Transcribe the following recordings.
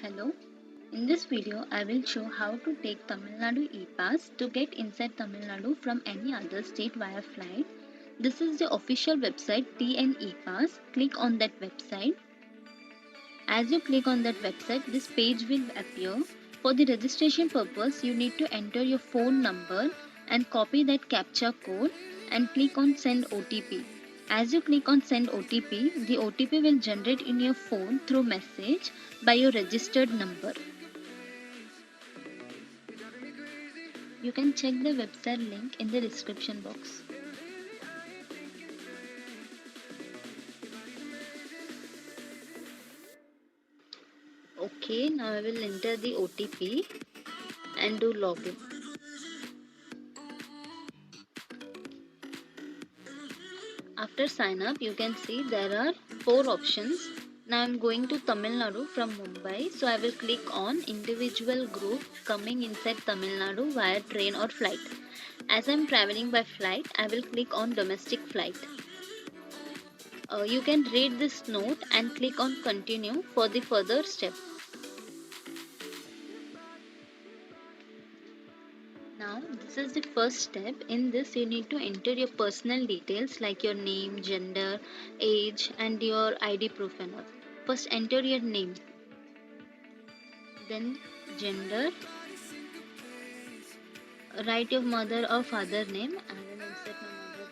Hello. In this video, I will show how to take Tamil Nadu e-pass to get inside Tamil Nadu from any other state via flight. This is the official website TN e-pass. Click on that website. As you click on that website, this page will appear. For the registration purpose, you need to enter your phone number and copy that captcha code and click on send OTP. As you click on send OTP, the OTP will generate in your phone through message by your registered number. You can check the website link in the description box. Okay, now I will enter the OTP and do login. After sign up, you can see there are 4 options. Now I am going to Tamil Nadu from Mumbai, so I will click on individual group coming inside Tamil Nadu via train or flight. As I am traveling by flight, I will click on domestic flight. You can read this note and click on continue for the further step. Now, this is the first step. In this, you need to enter your personal details like your name, gender, age, and your ID proof and all. First, enter your name, then gender, write your mother or father name. I will insert my mother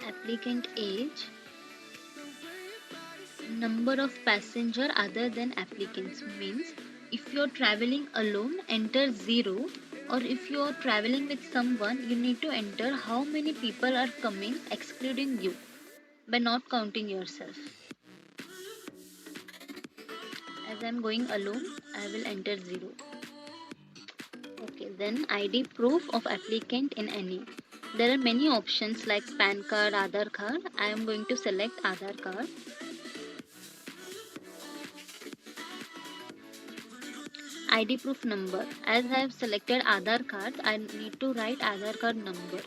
name. Applicant age, number of passenger other than applicants means if you're traveling alone, enter 0, or if you're traveling with someone, you need to enter how many people are coming excluding you by not counting yourself. As I'm going alone, I will enter 0. Okay, then ID proof of applicant in any. There are many options like PAN card, Aadhaar card. I am going to select Aadhaar card. ID proof number. As I have selected Aadhaar card, I need to write Aadhaar card number.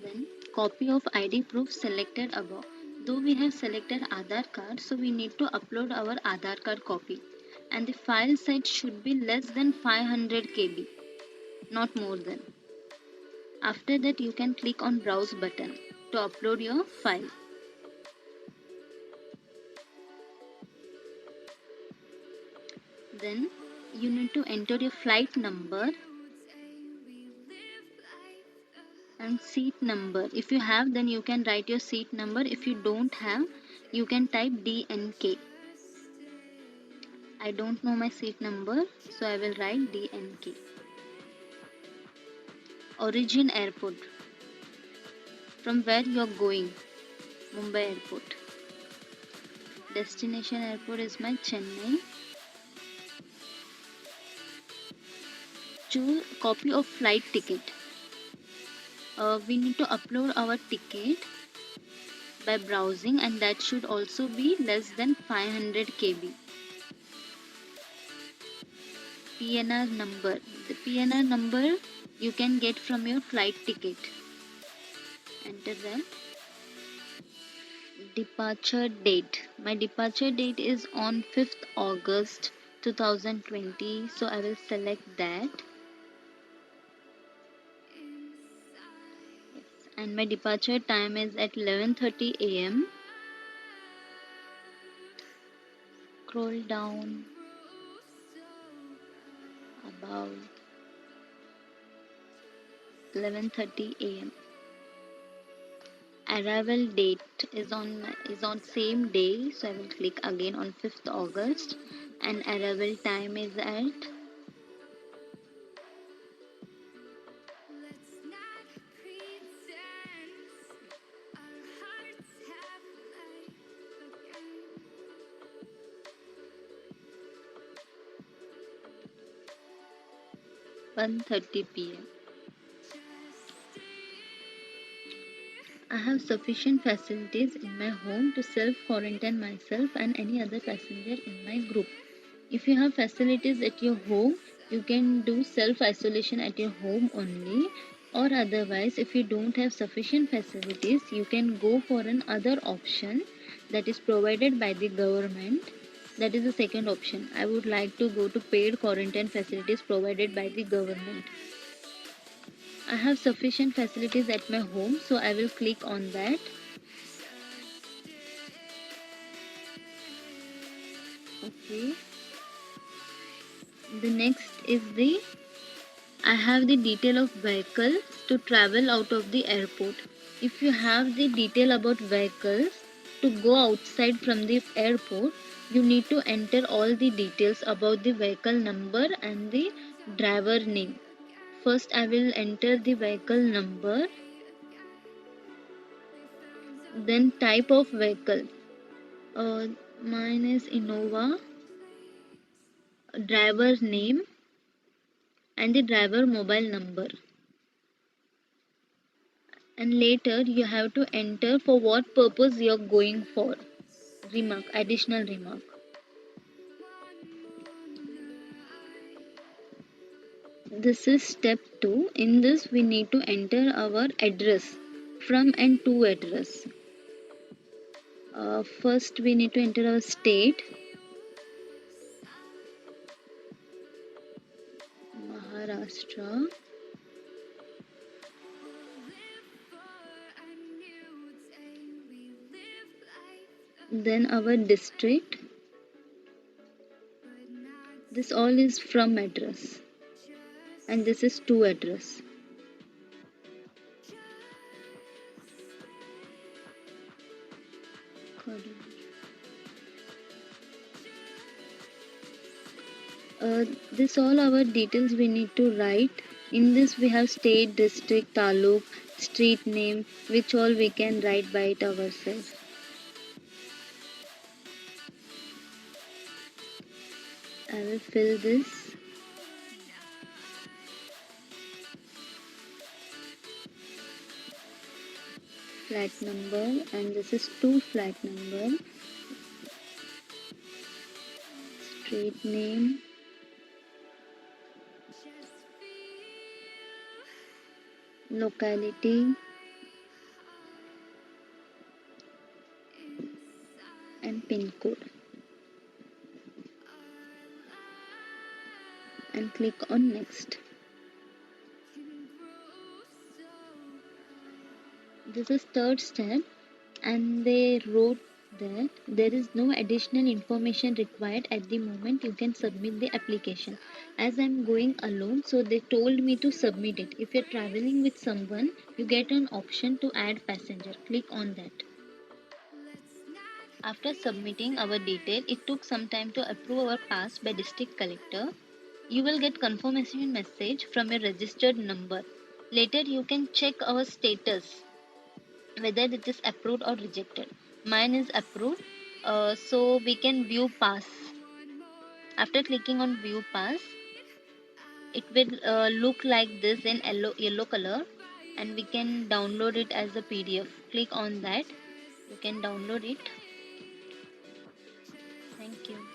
Then copy of ID proof selected above. Though we have selected Aadhaar card, so we need to upload our Aadhaar card copy. And the file size should be less than 500 KB, not more than. After that, you can click on browse button to upload your file. Then you need to enter your flight number and seat number. If you have, then you can write your seat number. If you don't have, you can type DNK. I don't know my seat number, so I will write DNK. Origin airport. From where you are going? Mumbai airport. Destination airport is my Chennai. Choose copy of flight ticket. We need to upload our ticket by browsing, and that should also be less than 500 KB. PNR number. The PNR number you can get from your flight ticket. Enter that. Departure date. My departure date is on 5th August 2020, so I will select that. And my departure time is at 11:30 a.m. Scroll down about 11:30 a.m. Arrival date is on same day, so I will click again on 5th August, and arrival time is at 1:30 p.m. I have sufficient facilities in my home to self-quarantine myself and any other passenger in my group. If you have facilities at your home, you can do self-isolation at your home only, or otherwise, if you don't have sufficient facilities, you can go for an other option that is provided by the government. That is the second option. I would like to go to paid quarantine facilities provided by the government. I have sufficient facilities at my home, so I will click on that. Okay. The next is the I have the detail of vehicles to travel out of the airport. If you have the detail about vehicles to go outside from the airport, you need to enter all the details about the vehicle number and the driver name. First, I will enter the vehicle number, then type of vehicle. Uh, Mine is Innova, driver name, and the driver mobile number. And later you have to enter for what purpose you are going for. Remark, additional remark. This is step 2. In this we need to enter our address, from and to address. First we need to enter our state, Maharashtra. Then our district. This all is from address, and this is to address. This all our details we need to write. In this we have state, district, taluk, street name, which all we can write by it ourselves. I will fill this. Flat number, and this is 2 flat number. Street name. Locality. And pin code. And click on next. This is third step, and they wrote that there is no additional information required at the moment you can submit the application. As I'm going alone, so they told me to submit it. If you're traveling with someone, you get an option to add passenger. Click on that. After submitting our detail, it took some time to approve our pass by district collector. You will get confirmation message from a registered number. Later you can check our status whether it is approved or rejected. Mine is approved, so we can view pass. After clicking on view pass, it will look like this in yellow color, and we can download it as a PDF. Click on that. You can download it. Thank you.